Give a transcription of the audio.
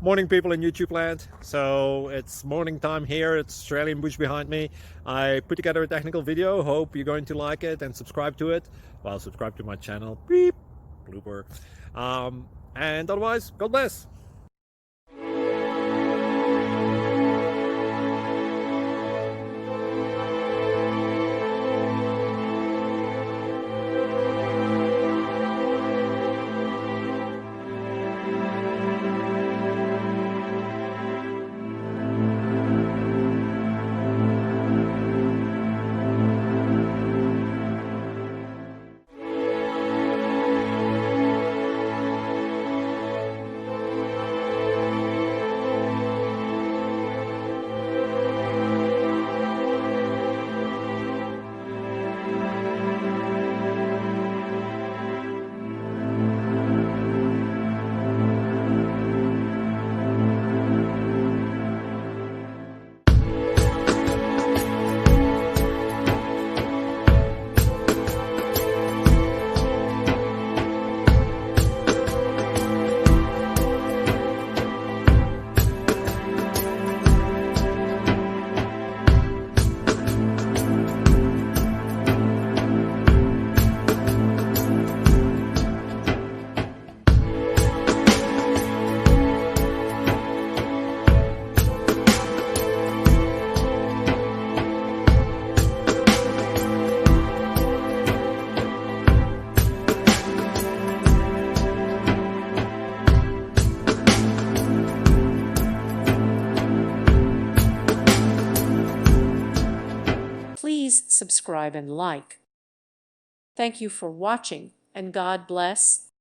Morning, people in YouTube land. So it's morning time here. It's Australian bush behind me. I put together a technical video. Hope you're going to like it and subscribe to it. Well, subscribe to my channel. Beep, blooper. And otherwise, God bless. Please subscribe and like. Thank you for watching, and God bless.